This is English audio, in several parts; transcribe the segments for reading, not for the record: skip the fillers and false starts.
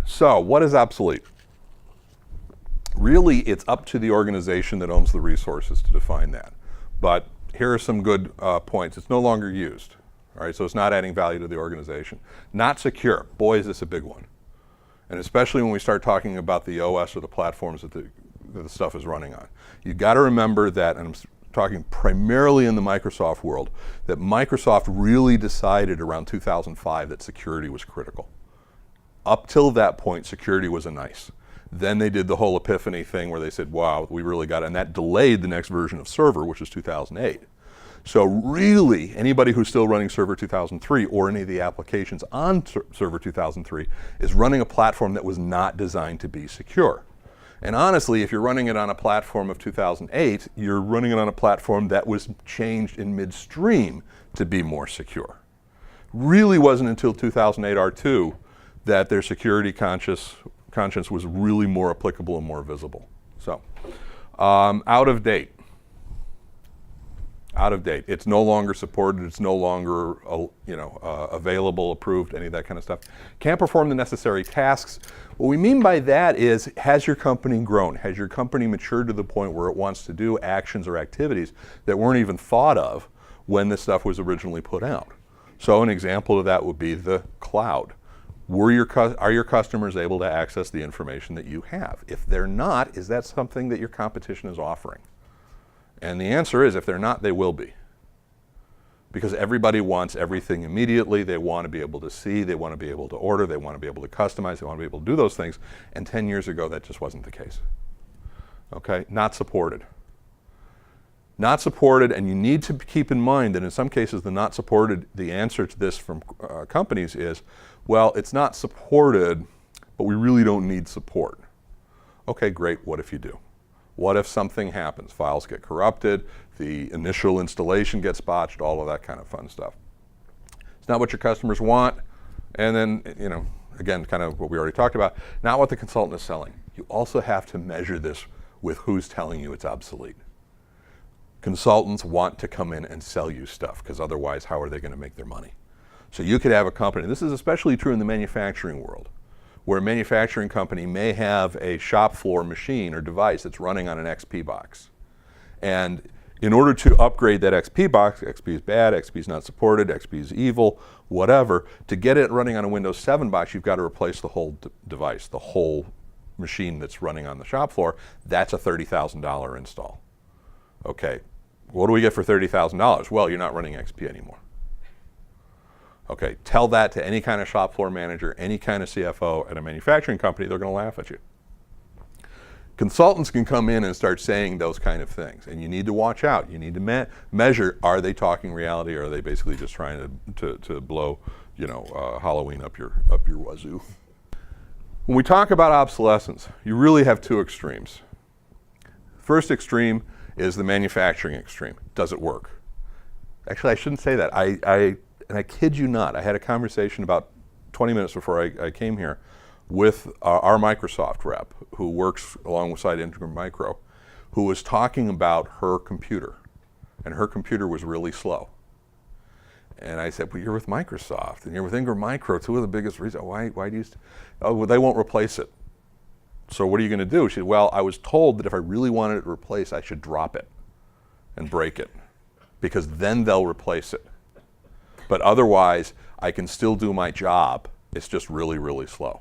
So what is obsolete? Really, it's up to the organization that owns the resources to define that. But here are some good points. It's no longer used. All right, so it's not adding value to the organization. Not secure. Boy, is this a big one. And especially when we start talking about the OS or the platforms that the stuff is running on. You've got to remember that, and I'm talking primarily in the Microsoft world, that Microsoft really decided around 2005 that security was critical. Up till that point, security was a nice. Then they did the whole epiphany thing where they said, wow, we really got it. And that delayed the next version of Server, which was 2008. So really, anybody who's still running Server 2003 or any of the applications on Server 2003 is running a platform that was not designed to be secure. And honestly, if you're running it on a platform of 2008, you're running it on a platform that was changed in midstream to be more secure. Really wasn't until 2008 R2 that their security conscience was really more applicable and more visible. So, out of date. Out of date. It's no longer supported. It's no longer, available, approved, any of that kind of stuff. Can't perform the necessary tasks. What we mean by that is, has your company grown? Has your company matured to the point where it wants to do actions or activities that weren't even thought of when this stuff was originally put out? So an example of that would be the cloud. Are your customers able to access the information that you have? If they're not, is that something that your competition is offering? And the answer is, if they're not, they will be. Because everybody wants everything immediately. They want to be able to see, they want to be able to order, they want to be able to customize, they want to be able to do those things. And 10 years ago, that just wasn't the case. Okay, not supported. Not supported, and you need to keep in mind that in some cases, the not supported, the answer to this from companies is, well, it's not supported, but we really don't need support. Okay, great, what if you do? What if something happens? Files get corrupted, the initial installation gets botched, all of that kind of fun stuff. It's not what your customers want, and then, again, kind of what we already talked about, not what the consultant is selling. You also have to measure this with who's telling you it's obsolete. Consultants want to come in and sell you stuff, because otherwise, how are they going to make their money? So you could have a company, this is especially true in the manufacturing world, where a manufacturing company may have a shop floor machine or device that's running on an XP box. And in order to upgrade that XP box, XP is bad, XP is not supported, XP is evil, whatever, to get it running on a Windows 7 box, you've got to replace the whole device, the whole machine that's running on the shop floor. That's a $30,000 install. Okay, what do we get for $30,000? Well, you're not running XP anymore. Okay, tell that to any kind of shop floor manager, any kind of CFO at a manufacturing company, they're going to laugh at you. Consultants can come in and start saying those kind of things, and you need to watch out. You need to measure, are they talking reality, or are they basically just trying to blow, Halloween up your wazoo? When we talk about obsolescence, you really have two extremes. First extreme is the manufacturing extreme. Does it work? Actually, I shouldn't say that. And I kid you not, I had a conversation about 20 minutes before I came here with our Microsoft rep, who works alongside Ingram Micro, who was talking about her computer. And her computer was really slow. And I said, well, you're with Microsoft, and you're with Ingram Micro, two of the biggest reasons. Why do you, well, they won't replace it. So what are you going to do? She said, well, I was told that if I really wanted it replaced, I should drop it and break it, because then they'll replace it. But otherwise, I can still do my job. It's just really, really slow.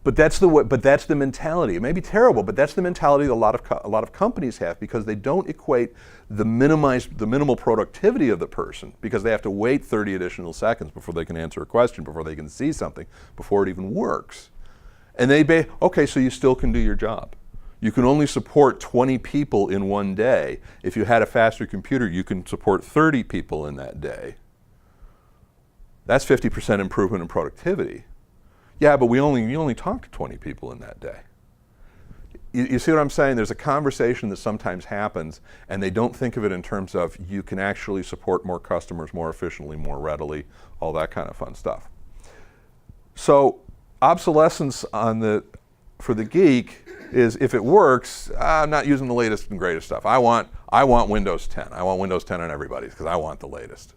But that's the mentality. It may be terrible, but that's the mentality that a lot of companies have, because they don't equate the minimal productivity of the person, because they have to wait 30 additional seconds before they can answer a question, before they can see something, before it even works. And okay, so you still can do your job. You can only support 20 people in one day. If you had a faster computer, you can support 30 people in that day. That's 50% improvement in productivity. Yeah, but you only talk to 20 people in that day. You see what I'm saying? There's a conversation that sometimes happens, and they don't think of it in terms of you can actually support more customers more efficiently, more readily, all that kind of fun stuff. So obsolescence for the geek is, if it works, I'm not using the latest and greatest stuff. I want Windows 10. I want Windows 10 on everybody's, because I want the latest.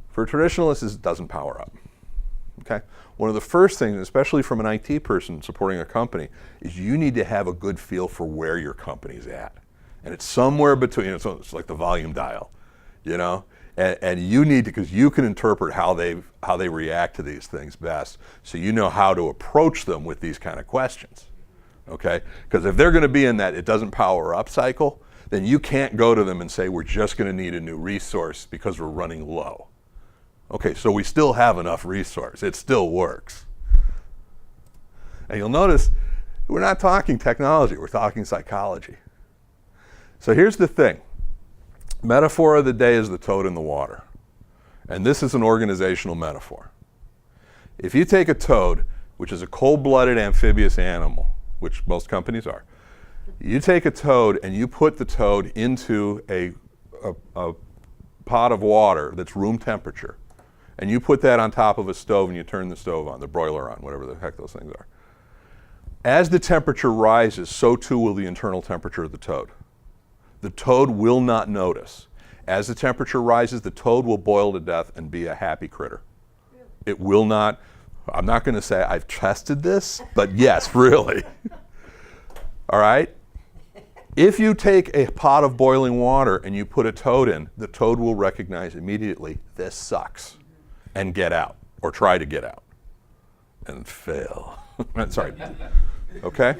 For traditionalists, it doesn't power up. Okay? One of the first things, especially from an IT person supporting a company, is you need to have a good feel for where your company's at. And it's somewhere between, it's like the volume dial, you know? And you need to, because you can interpret how they react to these things best, so you know how to approach them with these kind of questions, okay? Because if they're going to be in that it doesn't power up cycle, then you can't go to them and say, we're just going to need a new resource because we're running low. Okay, so we still have enough resource. It still works. And you'll notice we're not talking technology, we're talking psychology. So here's the thing. Metaphor of the day is the toad in the water. And this is an organizational metaphor. If you take a toad, which is a cold-blooded amphibious animal, which most companies are, you take a toad and you put the toad into a pot of water that's room temperature, and you put that on top of a stove and you turn the stove on, the broiler on, whatever the heck those things are. As the temperature rises, so too will the internal temperature of the toad. The toad will not notice. As the temperature rises, the toad will boil to death and be a happy critter. It will not, I'm not going to say I've tested this, but yes, really. All right? If you take a pot of boiling water and you put a toad in, the toad will recognize immediately, this sucks, and get out, or try to get out, and fail. Sorry. Okay?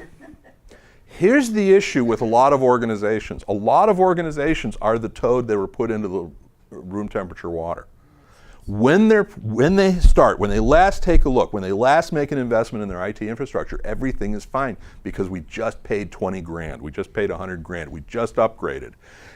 Here's the issue with a lot of organizations. A lot of organizations are the toad that were put into the room temperature water. When they last take a look, when they last make an investment in their IT infrastructure, everything is fine because we just paid 20 grand, we just paid 100 grand, we just upgraded.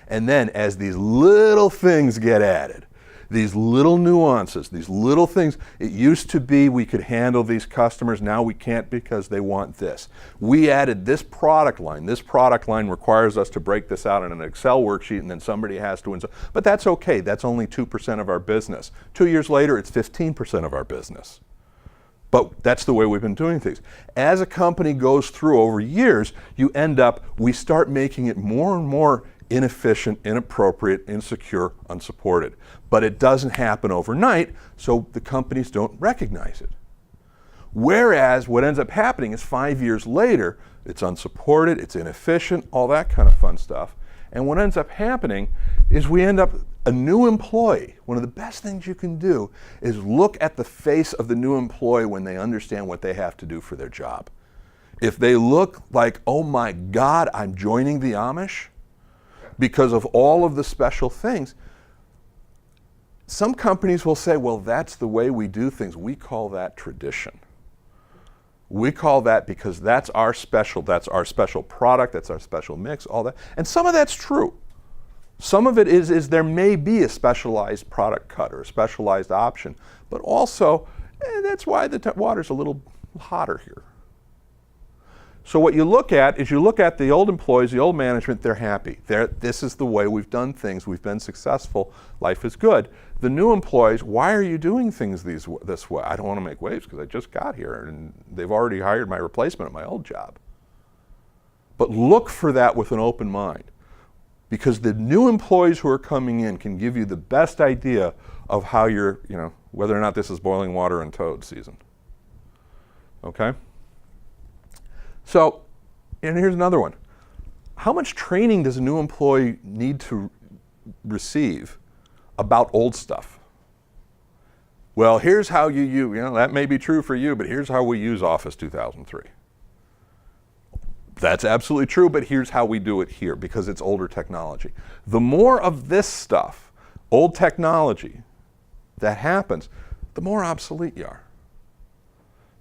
And then as these little things get added, these little nuances, these little things, it used to be we could handle these customers, now we can't because they want this. We added this product line requires us to break this out in an Excel worksheet and then somebody has to install, but that's okay, that's only 2% of our business. 2 years later, it's 15% of our business. But that's the way we've been doing things. As a company goes through over years, we start making it more and more inefficient, inappropriate, insecure, unsupported. But it doesn't happen overnight, so the companies don't recognize it. Whereas what ends up happening is 5 years later, it's unsupported, it's inefficient, all that kind of fun stuff. And what ends up happening is a new employee, one of the best things you can do is look at the face of the new employee when they understand what they have to do for their job. If they look like, oh my God, I'm joining the Amish, because of all of the special things, some companies will say, well, that's the way we do things. We call that tradition. We call that because that's our special product, that's our special mix, all that. And some of that's true. Some of it is there may be a specialized product cut or a specialized option, but also that's why the water's a little hotter here. So what you look at the old employees, the old management, they're happy. This is the way we've done things. We've been successful. Life is good. The new employees, why are you doing things this way? I don't want to make waves because I just got here and they've already hired my replacement at my old job. But look for that with an open mind, because the new employees who are coming in can give you the best idea of how whether or not this is boiling water and toad season. Okay? So, and here's another one. How much training does a new employee need to receive about old stuff? Well, here's how that may be true for you, but here's how we use Office 2003. That's absolutely true, but here's how we do it here, because it's older technology. The more of this stuff, old technology, that happens, the more obsolete you are.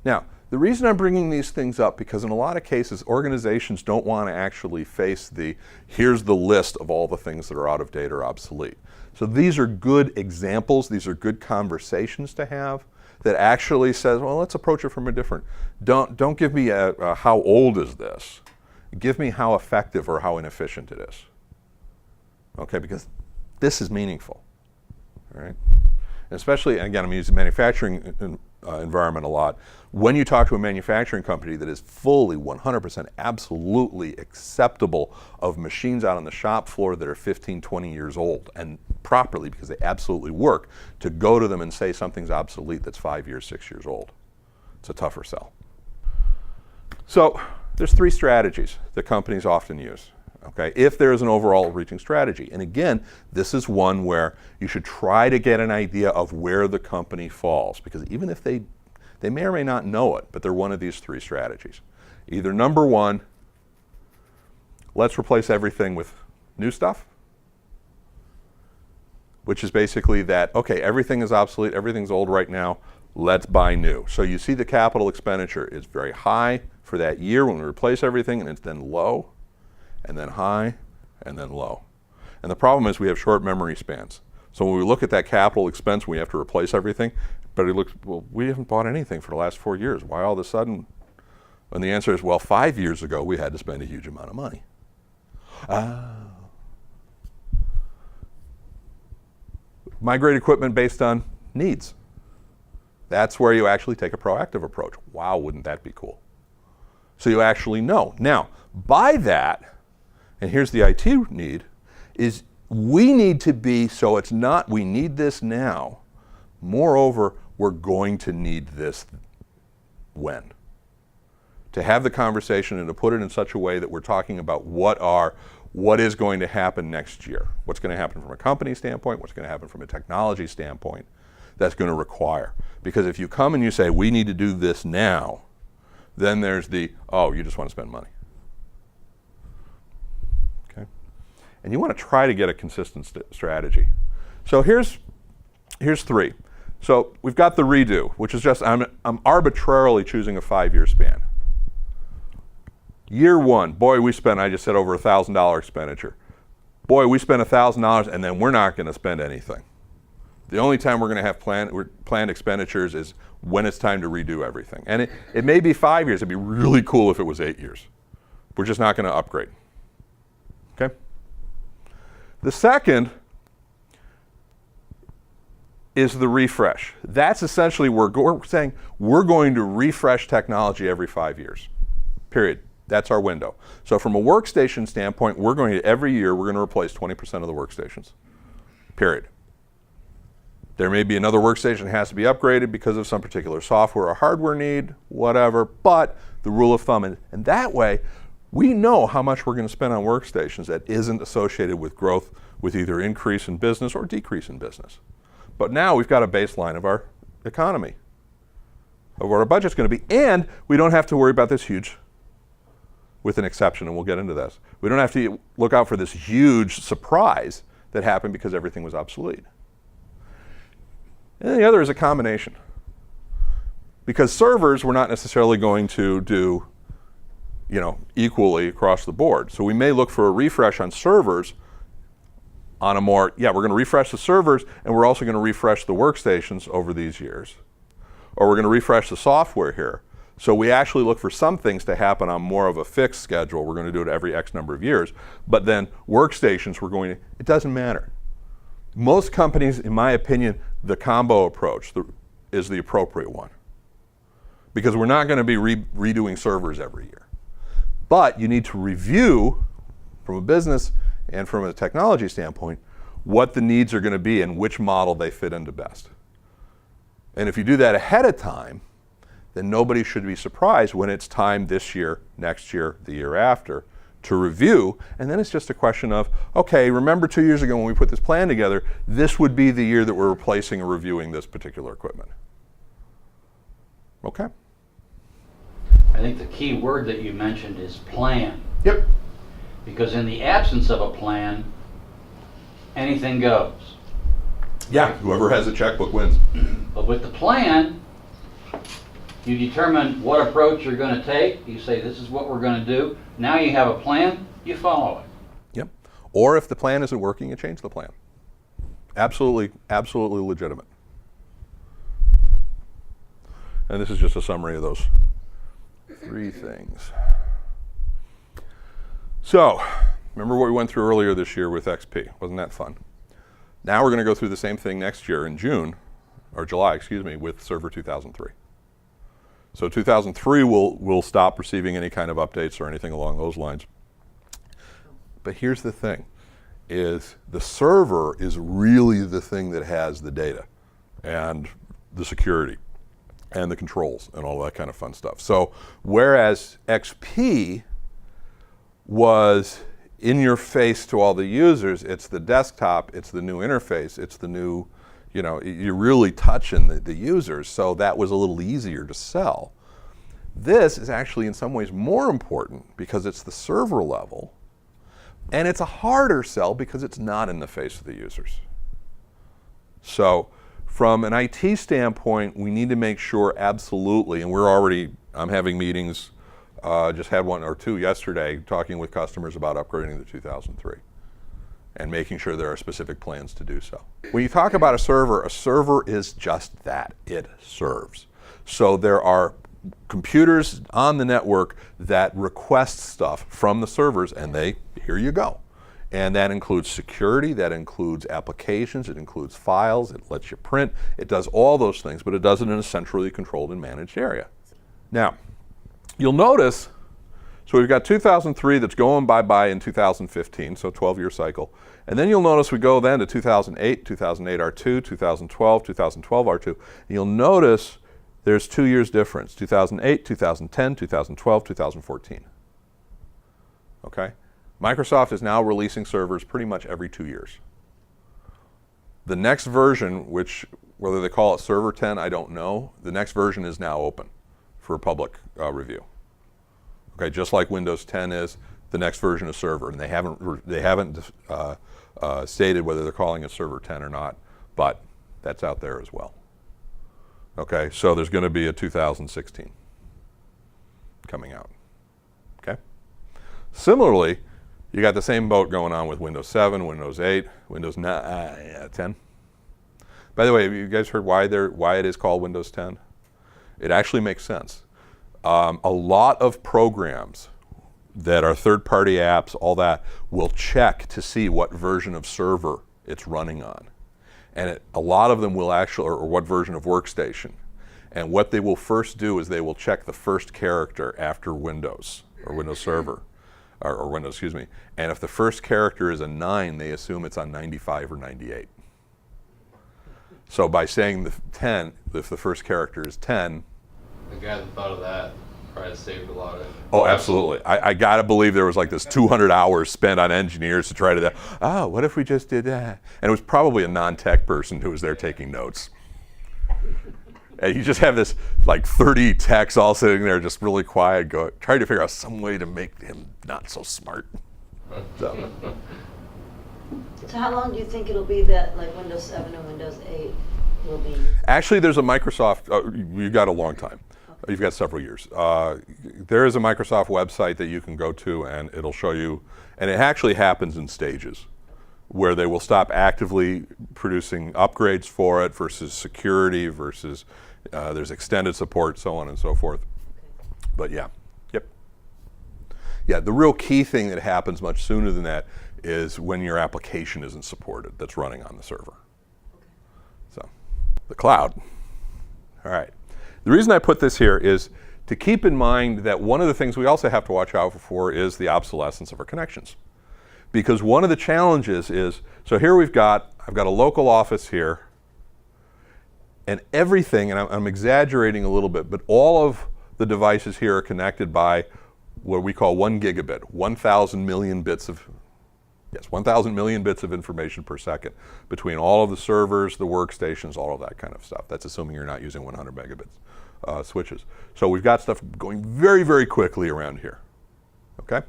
Now, the reason I'm bringing these things up, because in a lot of cases, organizations don't want to actually face here's the list of all the things that are out of date or obsolete. So these are good examples, these are good conversations to have that actually says, well, let's approach it from a different, don't give me a how old is this? Give me how effective or how inefficient it is. Okay, because this is meaningful, all right? And especially, again, I'm using manufacturing environment a lot. When you talk to a manufacturing company that is fully 100% absolutely acceptable of machines out on the shop floor that are 15, 20 years old, and properly because they absolutely work, to go to them and say something's obsolete that's 5 years, 6 years old, it's a tougher sell. So there's 3 strategies that companies often use. Okay, if there is an overall reaching strategy. And again, this is one where you should try to get an idea of where the company falls, because even if they may or may not know it, but they're one of these 3 strategies. Either number 1, let's replace everything with new stuff, which is basically that, okay, everything is obsolete, everything's old right now, let's buy new. So you see the capital expenditure is very high for that year when we replace everything, and it's then low, and then high, and then low. And the problem is we have short memory spans. So when we look at that capital expense, we have to replace everything, but it looks, well, we haven't bought anything for the last 4 years. Why all of a sudden? And the answer is, well, 5 years ago, we had to spend a huge amount of money. Migrate equipment based on needs. That's where you actually take a proactive approach. Wow, wouldn't that be cool? So you actually know. Now, by that, and here's the IT need, is we need to be, so it's not we need this now, moreover, we're going to need this when. To have the conversation and to put it in such a way that we're talking about what is going to happen next year. What's going to happen from a company standpoint, what's going to happen from a technology standpoint, that's going to require. Because if you come and you say, we need to do this now, then there's the, oh, you just want to spend money. Okay? And you want to try to get a consistent strategy. So here's 3. So we've got the redo, which is just, I'm arbitrarily choosing a 5-year span. Year 1, boy, we spent, I just said, over $1,000 expenditure. Boy, we spent $1,000 and then we're not going to spend anything. The only time we're going to have planned expenditures is when it's time to redo everything. And it may be 5 years. It'd be really cool if it was 8 years. We're just not going to upgrade. Okay? The second is the refresh. That's essentially we're saying we're going to refresh technology every 5 years. Period. That's our window. So from a workstation standpoint, every year we're going to replace 20% of the workstations. Period. There may be another workstation that has to be upgraded because of some particular software or hardware need, whatever, but the rule of thumb, and that way, we know how much we're going to spend on workstations that isn't associated with growth with either increase in business or decrease in business. But now we've got a baseline of our economy, of what our budget's going to be, and we don't have to worry about this huge, with an exception, and we'll get into this. We don't have to look out for this huge surprise that happened because everything was obsolete. And the other is a combination. Because servers we're not necessarily going to do, equally across the board. So we may look for a refresh on servers on a more, we're going to refresh the servers and we're also going to refresh the workstations over these years. Or we're going to refresh the software here. So we actually look for some things to happen on more of a fixed schedule. We're going to do it every X number of years. But then workstations, it doesn't matter. Most companies, in my opinion, the combo approach is the appropriate one. Because we're not going to be redoing servers every year. But you need to review, from a business and from a technology standpoint, what the needs are going to be and which model they fit into best. And if you do that ahead of time, then nobody should be surprised when it's time this year, next year, the year after, to review, and then it's just a question of, okay, remember 2 years ago when we put this plan together, this would be the year that we're replacing or reviewing this particular equipment. Okay? I think the key word that you mentioned is plan. Yep. Because in the absence of a plan, anything goes. Yeah, whoever has a checkbook wins. But with the plan, you determine what approach you're going to take. You say, this is what we're going to do. Now you have a plan, you follow it. Yep. Or if the plan isn't working, you change the plan. Absolutely, absolutely legitimate. And this is just a summary of those 3 things. So, remember what we went through earlier this year with XP. Wasn't that fun? Now we're going to go through the same thing next year in June, or July, excuse me, with Server 2003. So 2003 will stop receiving any kind of updates or anything along those lines. But here's the thing, is the server is really the thing that has the data and the security and the controls and all that kind of fun stuff. So whereas XP was in your face to all the users, it's the desktop, it's the new interface, it's the new, you're really touching the users, so that was a little easier to sell. This is actually in some ways more important because it's the server level, and it's a harder sell because it's not in the face of the users. So from an IT standpoint, we need to make sure absolutely, and I'm having meetings, just had one or two yesterday, talking with customers about upgrading to 2003 and making sure there are specific plans to do so. When you talk about a server is just that, it serves. So there are computers on the network that request stuff from the servers, and here you go. And that includes security, that includes applications, it includes files, it lets you print, it does all those things, but it does it in a centrally controlled and managed area. Now, you'll notice, so we've got 2003 that's going bye-bye in 2015, so 12-year cycle. And then you'll notice we go then to 2008, 2008 R2, 2012, 2012 R2. And you'll notice there's 2 years difference, 2008, 2010, 2012, 2014. Okay? Microsoft is now releasing servers pretty much every 2 years. The next version, whether they call it Server 10, I don't know, the next version is now open for public review. Okay, just like Windows 10 is, the next version of Server, and they haven't stated whether they're calling it Server 10 or not, but that's out there as well. Okay, so there's going to be a 2016 coming out. Okay. Similarly, you got the same boat going on with Windows 7, Windows 8, Windows 10. By the way, have you guys heard why it is called Windows 10? It actually makes sense. A lot of programs that are third-party apps, all that, will check to see what version of server it's running on. And a lot of them will actually, or what version of workstation. And what they will first do is they will check the first character after Windows, or Windows Server, or Windows, excuse me. And if the first character is a 9, they assume it's on 95 or 98. So by saying the 10, if the first character is 10. The guy that thought of that probably saved a lot of. Oh, absolutely. I got to believe there was like this 200 hours spent on engineers to try to, what if we just did that? And it was probably a non-tech person who was there taking notes. And you just have this like 30 techs all sitting there just really quiet, trying to figure out some way to make him not so smart. So how long do you think it'll be that like Windows 7 and Windows 8 will be? Actually, there's a Microsoft, you've got a long time. Okay. You've got several years. There is a Microsoft website that you can go to and it'll show you, and it actually happens in stages, where they will stop actively producing upgrades for it versus security versus there's extended support, so on and so forth. Okay. But yeah, yep. Yeah, the real key thing that happens much sooner than that is when your application isn't supported that's running on the server. Okay. So, the cloud. All right. The reason I put this here is to keep in mind that one of the things we also have to watch out for is the obsolescence of our connections. Because one of the challenges is, so here I've got a local office here, and everything, and I'm exaggerating a little bit, but all of the devices here are connected by what we call 1 gigabit, 1,000 million bits of, 1,000 million bits of information per second between all of the servers, the workstations, all of that kind of stuff. That's assuming you're not using 100 megabits switches. So we've got stuff going very, very quickly around here, okay?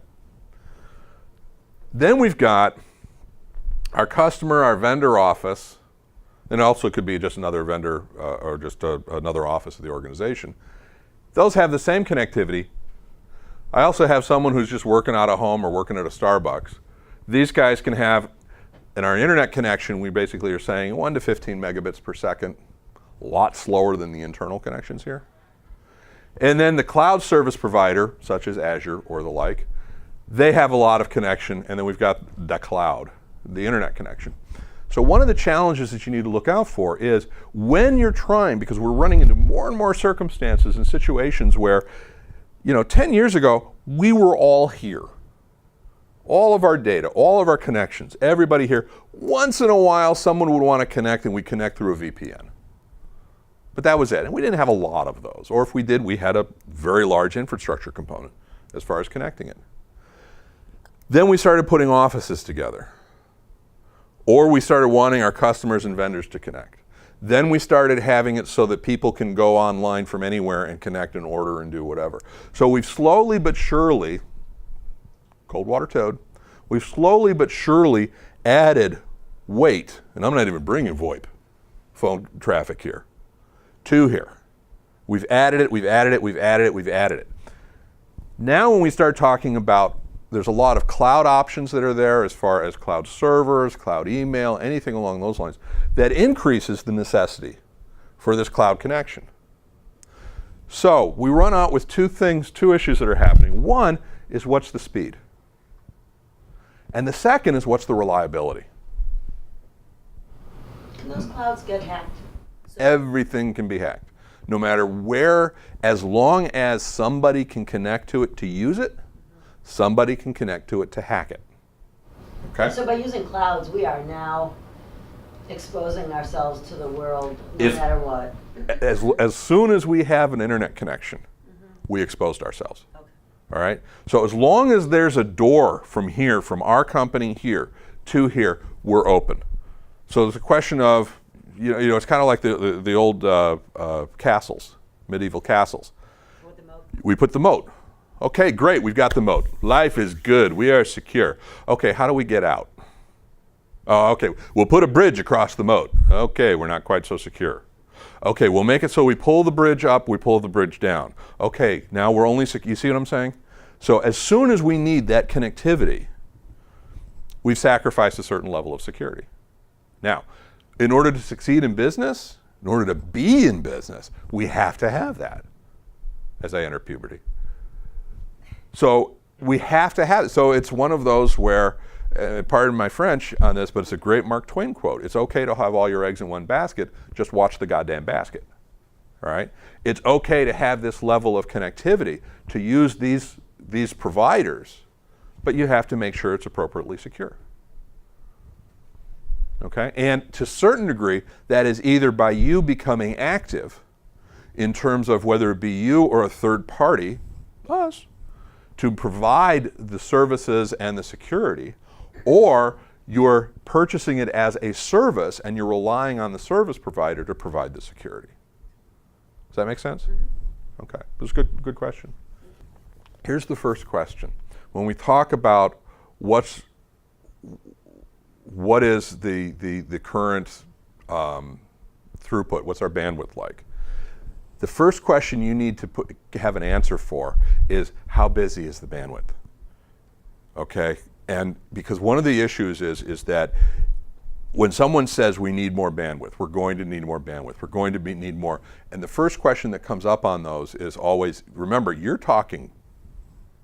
Then we've got our customer, our vendor office, and also it could be just another vendor or just another office of the organization. Those have the same connectivity. I also have someone who's just working out of home or working at a Starbucks. These guys can have, in our internet connection, we basically are saying 1 to 15 megabits per second, a lot slower than the internal connections here. And then the cloud service provider, such as Azure or the like, they have a lot of connection, and then we've got the cloud, the internet connection. So one of the challenges that you need to look out for is when you're trying, because we're running into more and more circumstances and situations where, 10 years ago, we were all here. All of our data, all of our connections, everybody here. Once in a while, someone would want to connect and we'd connect through a VPN. But that was it. And we didn't have a lot of those. Or if we did, we had a very large infrastructure component as far as connecting it. Then we started putting offices together. Or we started wanting our customers and vendors to connect. Then we started having it so that people can go online from anywhere and connect and order and do whatever. So we've slowly but surely, cold water toad, we've slowly but surely added weight, and I'm not even bringing VoIP phone traffic here, to here. We've added it, we've added it, we've added it, we've added it. Now when we start talking about, there's a lot of cloud options that are there as far as cloud servers, cloud email, anything along those lines, that increases the necessity for this cloud connection. So we run out with two issues that are happening. One is what's the speed? And the second is what's the reliability? Can those clouds get hacked? Everything can be hacked. No matter where, as long as somebody can connect to it to use it, somebody can connect to it to hack it. Okay? So by using clouds, we are now exposing ourselves to the world no If- matter what. As soon as we have an internet connection, we exposed ourselves. Okay. All right? So as long as there's a door from here, from our company here to here, we're open. So it's a question of, it's kind of like the old castles, medieval castles. With the moat. We put the moat. Okay, great, we've got the moat. Life is good, we are secure. Okay, how do we get out? Oh, okay, we'll put a bridge across the moat. Okay, we're not quite so secure. Okay, we'll make it so we pull the bridge up, we pull the bridge down. Okay, now we're only secure. You see what I'm saying? So as soon as we need that connectivity, we've sacrificed a certain level of security. Now, in order to succeed in business, in order to be in business, we have to have that as I enter puberty. So we have to have it. So it's one of those where, pardon my French on this, but it's a great Mark Twain quote. It's okay to have all your eggs in one basket, just watch the goddamn basket. All right? It's okay to have this level of connectivity, to use these providers, but you have to make sure it's appropriately secure. Okay? And to a certain degree, that is either by you becoming active in terms of whether it be you or a third party, us, to provide the services and the security, or you're purchasing it as a service and you're relying on the service provider to provide the security. Does that make sense? Mm-hmm. Okay, that's a good question. Here's the first question. When we talk about what is the current throughput, what's our bandwidth like? The first question you need to have an answer for is how busy is the bandwidth? Okay, and because one of the issues is that when someone says we need more bandwidth, we're going to need more bandwidth, we're going to need more, and the first question that comes up on those is always, remember, you're talking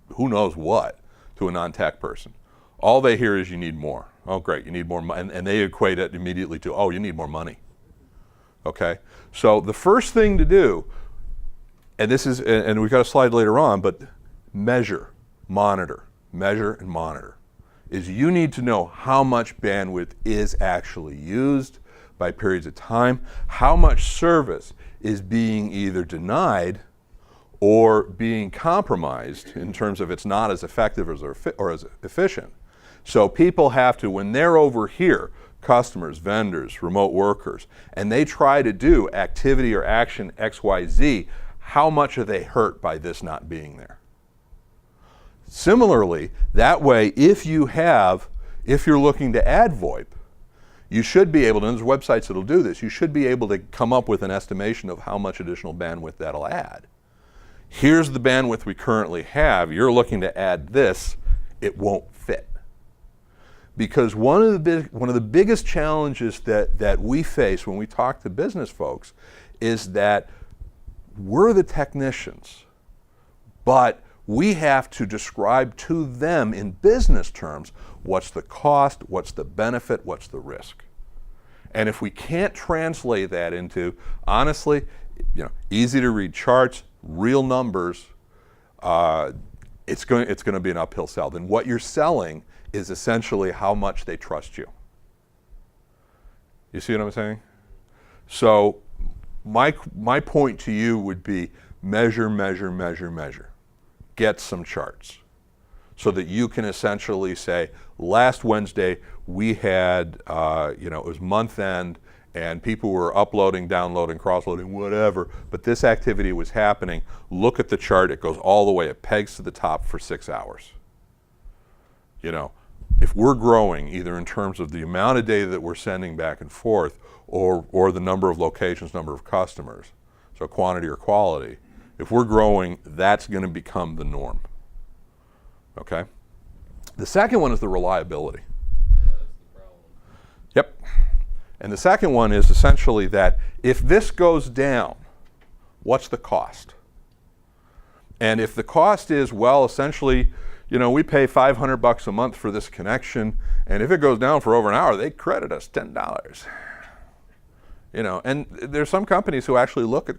who knows what to a non-tech person. All they hear is you need more. Oh great, you need more money, and they equate it immediately to, oh, you need more money. Okay, so the first thing to do, and this is, and we've got a slide later on, but measure, monitor, is you need to know how much bandwidth is actually used by periods of time, how much service is being either denied or being compromised in terms of it's not as effective or as efficient. So people have to, when they're over here, customers, vendors, remote workers, and they try to do activity or action XYZ, how much are they hurt by this not being there? Similarly, that way, if you're looking to add VoIP, you should be able to, and there's websites that'll do this, you should be able to come up with an estimation of how much additional bandwidth that'll add. Here's the bandwidth we currently have, you're looking to add this, it won't fit. Because one of the biggest challenges that we face when we talk to business folks is that we're the technicians, but we have to describe to them in business terms what's the cost, what's the benefit, what's the risk. And if we can't translate that into, honestly, easy to read charts, real numbers, it's going to be an uphill sell. Then what you're selling is essentially how much they trust you. You see what I'm saying? So my point to you would be measure, measure, measure, measure. Get some charts so that you can essentially say, last Wednesday we had, it was month end and people were uploading, downloading, cross-loading, whatever, but this activity was happening. Look at the chart, it goes all the way, it pegs to the top for 6 hours. If we're growing, either in terms of the amount of data that we're sending back and forth or the number of locations, number of customers, so quantity or quality, if we're growing, that's going to become the norm. Okay? The second one is the reliability. Yeah, that's the problem. Yep. And the second one is essentially that if this goes down, what's the cost? And if the cost is, well, essentially, we pay $500 a month for this connection, and if it goes down for over an hour, they credit us $10. And there's some companies who actually look at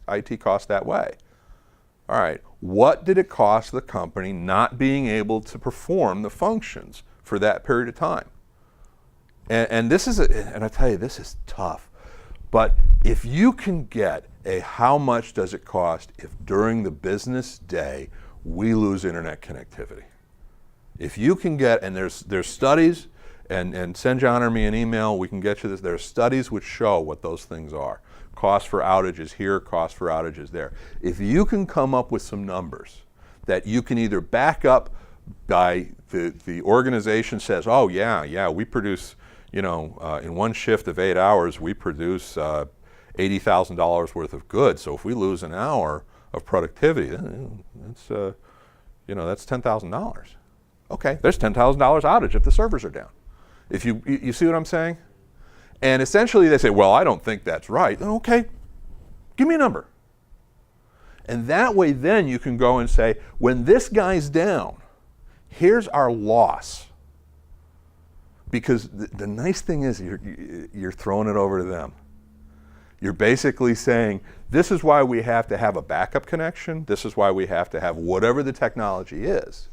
IT costs that way. All right, what did it cost the company not being able to perform the functions for that period of time? And this is, and I tell you, this is tough. But if you can get a how much does it cost if during the business day we lose internet connectivity? If you can get, and there's studies, and send John or me an email, we can get you this. There are studies which show what those things are. Cost for outages here, cost for outages there. If you can come up with some numbers that you can either back up by the organization says, oh yeah, we produce, in one shift of 8 hours, we produce $80,000 worth of goods. So if we lose an hour of productivity, that's $10,000. Okay, there's $10,000 outage if the servers are down. If you see what I'm saying? And essentially they say, well, I don't think that's right. Then okay, give me a number. And that way then you can go and say, when this guy's down, here's our loss. Because the nice thing is you're throwing it over to them. You're basically saying, this is why we have to have a backup connection. This is why we have to have whatever the technology is.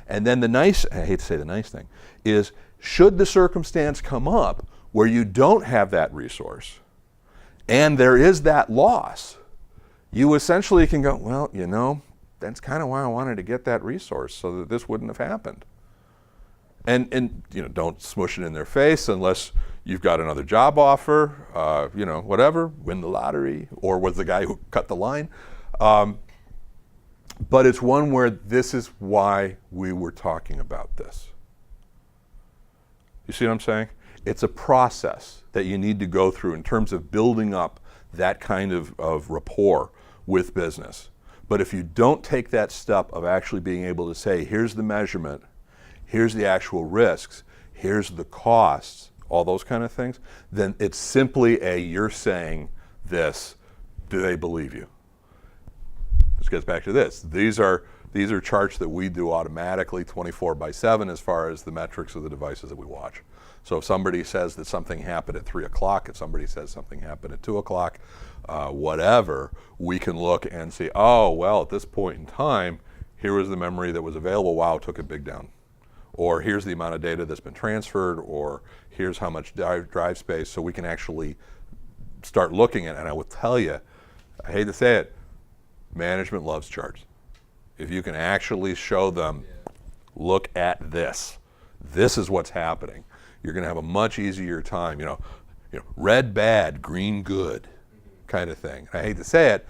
And then I hate to say the nice thing, is should the circumstance come up where you don't have that resource and there is that loss, you essentially can go, well, that's kind of why I wanted to get that resource so that this wouldn't have happened. And don't smush it in their face unless you've got another job offer, whatever, win the lottery, or was the guy who cut the line. But it's one where this is why we were talking about this. You see what I'm saying? It's a process that you need to go through in terms of building up that kind of rapport with business. But if you don't take that step of actually being able to say, here's the measurement, here's the actual risks, here's the costs, all those kind of things, then it's simply you're saying this, do they believe you? This gets back to this. These are charts that we do automatically 24/7 as far as the metrics of the devices that we watch. So if somebody says that something happened at 3 o'clock, if somebody says something happened at 2 o'clock, whatever, we can look and see, oh, well, at this point in time, here was the memory that was available. Wow, it took a big down. Or here's the amount of data that's been transferred, or here's how much drive space, so we can actually start looking at it. And I will tell you, I hate to say it, management loves charts. If you can actually show them, look at this. This is what's happening. You're going to have a much easier time. Red bad, green good, kind of thing. I hate to say it,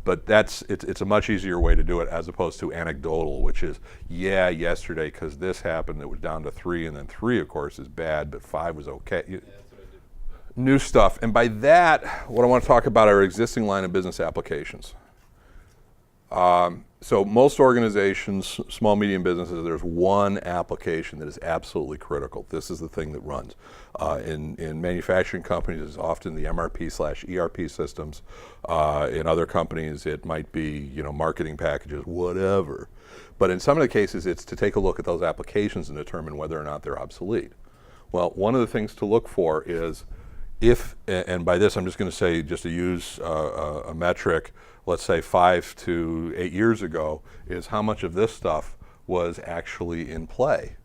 but it's a much easier way to do it as opposed to anecdotal, which is, yesterday because this happened, it was down to 3, and then 3, of course, is bad, but 5 was okay. Yeah, that's what I did. New stuff. And by that, what I want to talk about are existing line of business applications. So most organizations, small, medium businesses, there's one application that is absolutely critical. This is the thing that runs. In manufacturing companies, it's often the MRP/ERP systems. In other companies, it might be marketing packages, whatever. But in some of the cases, it's to take a look at those applications and determine whether or not they're obsolete. Well, one of the things to look for is, and by this I'm just going to say, just to use a metric, let's say 5 to 8 years ago, is how much of this stuff was actually in play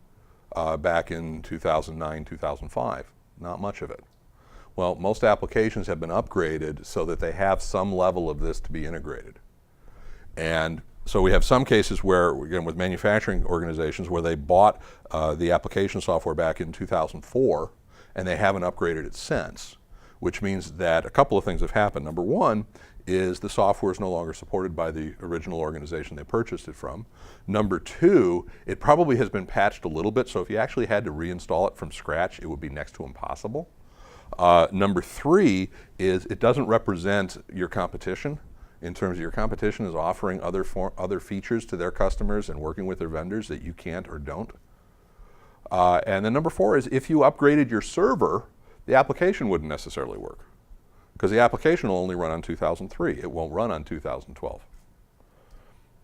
back in 2009, 2005. Not much of it. Well, most applications have been upgraded so that they have some level of this to be integrated. And so we have some cases where, again, with manufacturing organizations, where they bought the application software back in 2004 and they haven't upgraded it since, which means that a couple of things have happened. Number one is the software is no longer supported by the original organization they purchased it from. Number two, it probably has been patched a little bit, so if you actually had to reinstall it from scratch, it would be next to impossible. Number three is it doesn't represent your competition, in terms of your competition is offering other features to their customers and working with their vendors that you can't or don't. And then number four is if you upgraded your server, the application wouldn't necessarily work, because the application will only run on 2003. It won't run on 2012.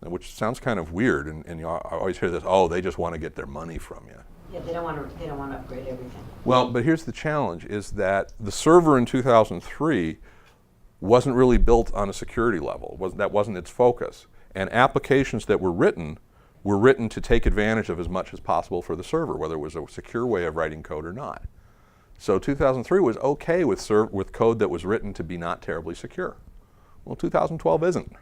Which sounds kind of weird, and you always hear this, oh, they just want to get their money from you. Yeah, they don't want to upgrade everything. Well, but here's the challenge, is that the server in 2003 wasn't really built on a security level. That wasn't its focus. And applications that were written to take advantage of as much as possible for the server, whether it was a secure way of writing code or not. So 2003 was okay with code that was written to be not terribly secure. Well, 2012 isn't.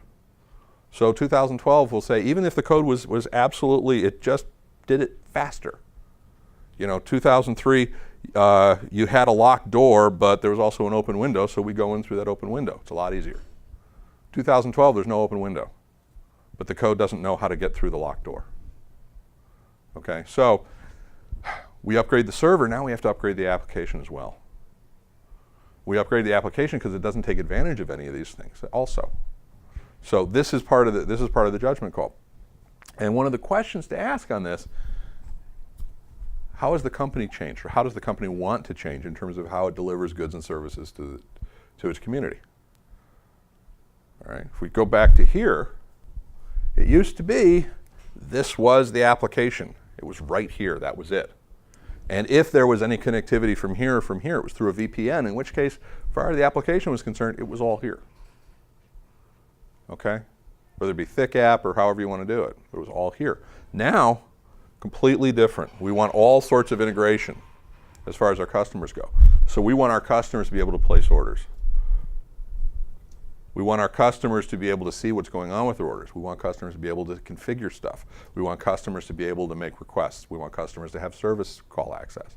So 2012 will say, even if the code was absolutely, it just did it faster. 2003, you had a locked door, but there was also an open window, so we go in through that open window. It's a lot easier. 2012, there's no open window, but the code doesn't know how to get through the locked door. Okay, so we upgrade the server, now we have to upgrade the application as well. We upgrade the application because it doesn't take advantage of any of these things also. So this is part of the judgment call. And one of the questions to ask on this, how has the company changed, or how does the company want to change in terms of how it delivers goods and services to its community? All right, if we go back to here, it used to be this was the application. It was right here, that was it. And if there was any connectivity from here, it was through a VPN, in which case, as far as the application was concerned, it was all here. Okay? Whether it be thick app or however you want to do it, it was all here. Now, completely different. We want all sorts of integration as far as our customers go. So we want our customers to be able to place orders. We want our customers to be able to see what's going on with their orders. We want customers to be able to configure stuff. We want customers to be able to make requests. We want customers to have service call access.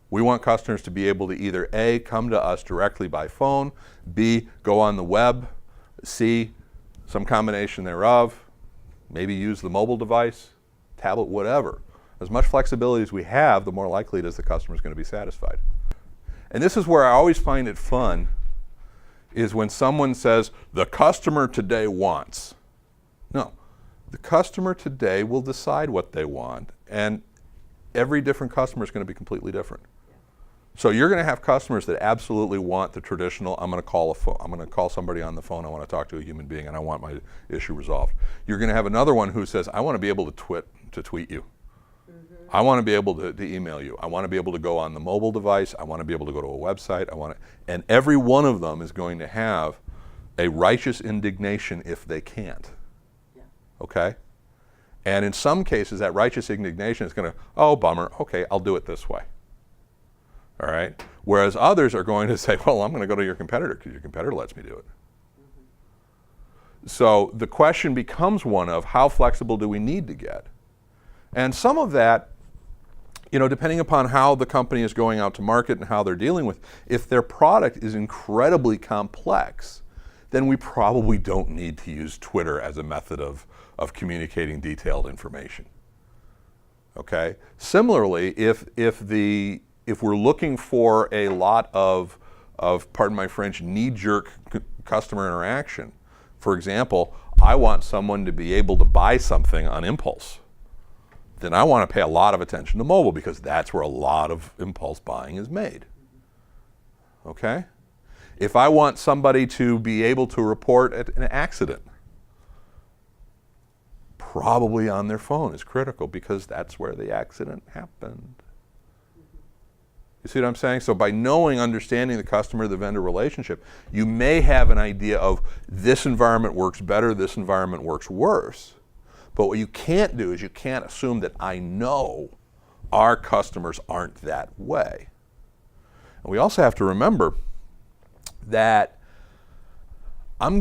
We want customers to be able to either A, come to us directly by phone, B, go on the web, C, some combination thereof, maybe use the mobile device, tablet, whatever. As much flexibility as we have, the more likely it is the customer is going to be satisfied. And this is where I always find it fun, is when someone says, the customer today wants. No, the customer today will decide what they want, and every different customer is going to be completely different. So you're going to have customers that absolutely want the traditional, I'm going to call somebody on the phone, I want to talk to a human being, and I want my issue resolved. You're going to have another one who says, I want to be able to tweet you. I want to be able to email you. I want to be able to go on the mobile device. I want to be able to go to a website. And every one of them is going to have a righteous indignation if they can't. Yeah. Okay? And in some cases, that righteous indignation is going to, oh, bummer, okay, I'll do it this way. All right? Whereas others are going to say, well, I'm going to go to your competitor because your competitor lets me do it. So the question becomes one of how flexible do we need to get? And some of that, depending upon how the company is going out to market and how they're dealing with, if their product is incredibly complex, then we probably don't need to use Twitter as a method of communicating detailed information. Okay? Similarly, if we're looking for a lot of pardon my French, knee-jerk customer interaction, for example, I want someone to be able to buy something on impulse, then I want to pay a lot of attention to mobile because that's where a lot of impulse buying is made. Okay? If I want somebody to be able to report an accident, probably on their phone is critical because that's where the accident happened. You see what I'm saying? So by understanding the customer, the vendor relationship, you may have an idea of this environment works better, this environment works worse. But what you can't do is you can't assume that I know our customers aren't that way. And we also have to remember that I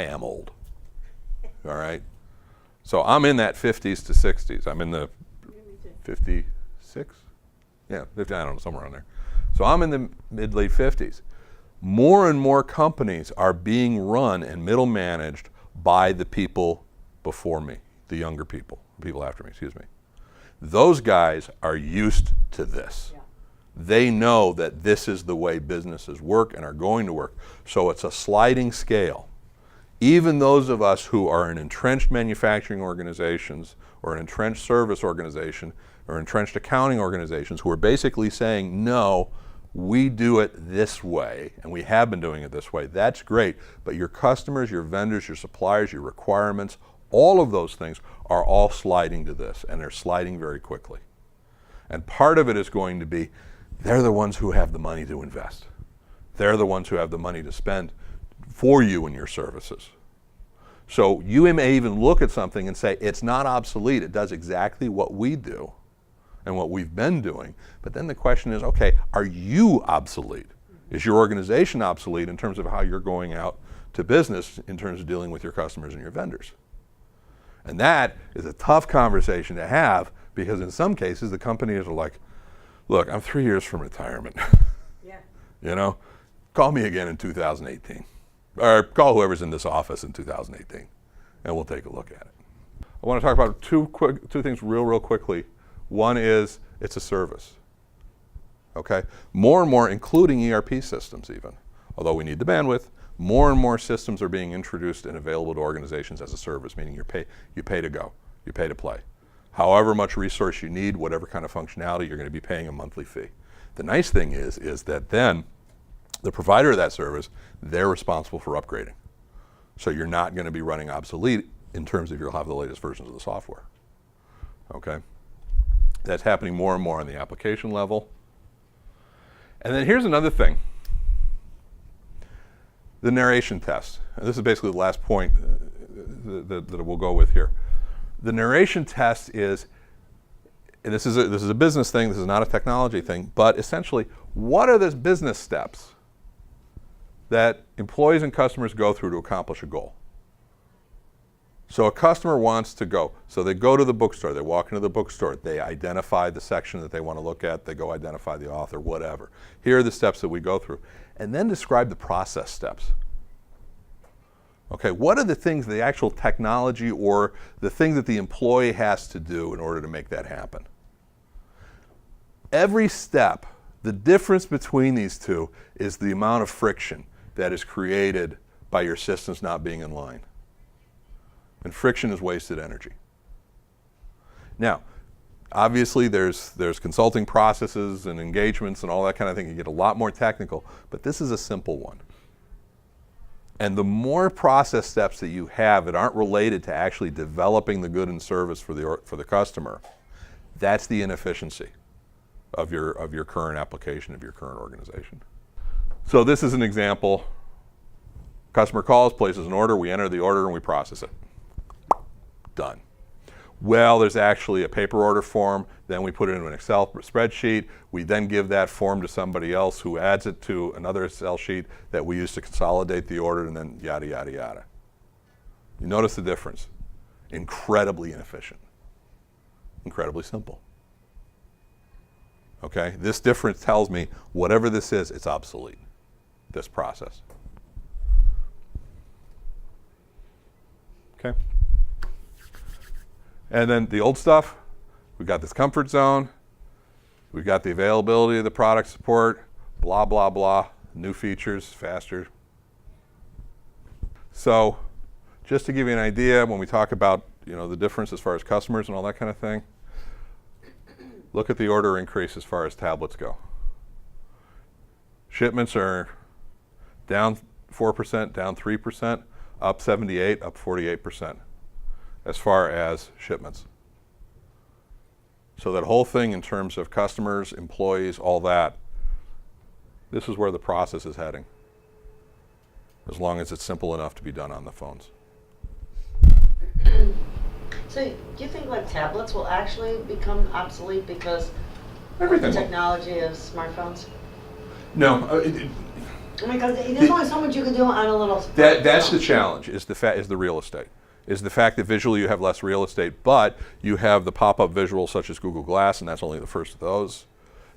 am old, all right? So I'm in that 50s to 60s. I'm in the 56? Yeah, 50, I don't know, somewhere around there. So I'm in the mid-late 50s. More and more companies are being run and middle managed by the people before me, the younger people after me, excuse me. Those guys are used to this. Yeah. They know that this is the way businesses work and are going to work. So it's a sliding scale. Even those of us who are in entrenched manufacturing organizations or an entrenched service organization or entrenched accounting organizations who are basically saying, no, we do it this way, and we have been doing it this way. That's great, but your customers, your vendors, your suppliers, your requirements, all of those things are all sliding to this, and they're sliding very quickly. And part of it is going to be, they're the ones who have the money to invest. They're the ones who have the money to spend for you and your services. So you may even look at something and say, it's not obsolete, it does exactly what we do and what we've been doing. But then the question is, okay, are you obsolete? Is your organization obsolete in terms of how you're going out to business in terms of dealing with your customers and your vendors? And that is a tough conversation to have, because in some cases the companies are like, look, I'm 3 years from retirement. Yeah. You know, call me again in 2018. Or call whoever's in this office in 2018, and we'll take a look at it. I want to talk about two things real quickly. One is it's a service. Okay? More and more, including ERP systems even, although we need the bandwidth, more and more systems are being introduced and available to organizations as a service, meaning you pay to go, you pay to play. However much resource you need, whatever kind of functionality, you're going to be paying a monthly fee. The nice thing is that then the provider of that service, they're responsible for upgrading. So you're not going to be running obsolete in terms of you'll have the latest versions of the software. Okay? That's happening more and more on the application level. And then here's another thing. The narration test. And this is basically the last point that we'll go with here. The narration test is, and this is a business thing, this is not a technology thing, but essentially, what are the business steps that employees and customers go through to accomplish a goal? So a customer wants to go. So they go to the bookstore, they walk into the bookstore, they identify the section that they want to look at, they go identify the author, whatever. Here are the steps that we go through. And then describe the process steps. Okay, what are the things, the actual technology or the thing that the employee has to do in order to make that happen? Every step, the difference between these two is the amount of friction that is created by your systems not being in line. And friction is wasted energy. Now, obviously there's consulting processes and engagements and all that kind of thing. You get a lot more technical, but this is a simple one. And the more process steps that you have that aren't related to actually developing the good and service for the customer, that's the inefficiency of your current application, of your current organization. So this is an example. Customer calls, places an order, we enter the order and we process it. Done. Well, there's actually a paper order form, then we put it into an Excel spreadsheet, we then give that form to somebody else who adds it to another Excel sheet that we use to consolidate the order, and then yada, yada, yada. You notice the difference. Incredibly inefficient. Incredibly simple. Okay? This difference tells me whatever this is, it's obsolete, this process. Okay? And then the old stuff, we've got this comfort zone, we've got the availability of the product support, blah, blah, blah, new features, faster. So just to give you an idea, when we talk about the difference as far as customers and all that kind of thing, look at the order increase as far as tablets go. Shipments are down 4%, down 3%, up 78, up 48%. As far as shipments. So that whole thing in terms of customers, employees, all that, this is where the process is heading. As long as it's simple enough to be done on the phones. So do you think like tablets will actually become obsolete because of Everything the will. technology of smartphones? No, I mean, because there's only so much you can do on a little. that's the phone. challenge, is the real estate. Is the fact that visually you have less real estate, but you have the pop-up visuals such as Google Glass, and that's only the first of those.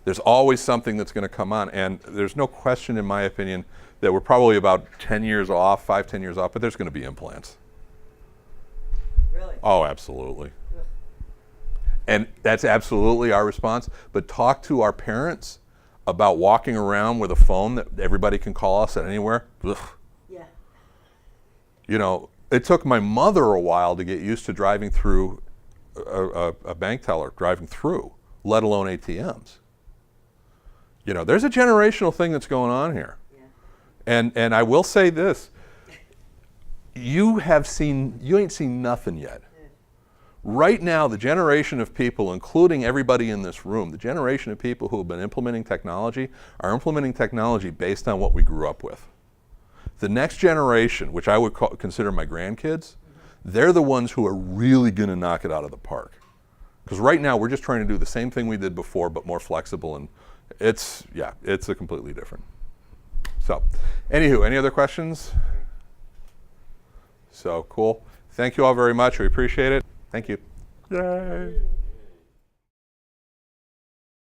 There's always something that's going to come on, and there's no question, in my opinion, that we're probably about 10 years off, 5, 10 years off, but there's going to be implants. Really? Oh, absolutely. And that's absolutely our response. But talk to our parents about walking around with a phone that everybody can call us at anywhere. Ugh. Yeah. You know, it took my mother a while to get used to driving through a bank teller, driving through, let alone ATMs. You know, there's a generational thing that's going on here. Yeah. And I will say this, you ain't seen nothing yet. Right now, the generation of people, including everybody in this room, the generation of people who have been implementing technology are implementing technology based on what we grew up with. The next generation, which I would consider my grandkids, they're the ones who are really going to knock it out of the park. Because right now, we're just trying to do the same thing we did before, but more flexible, and it's a completely different. So, anywho, any other questions? So, cool. Thank you all very much. We appreciate it. Thank you. Yay.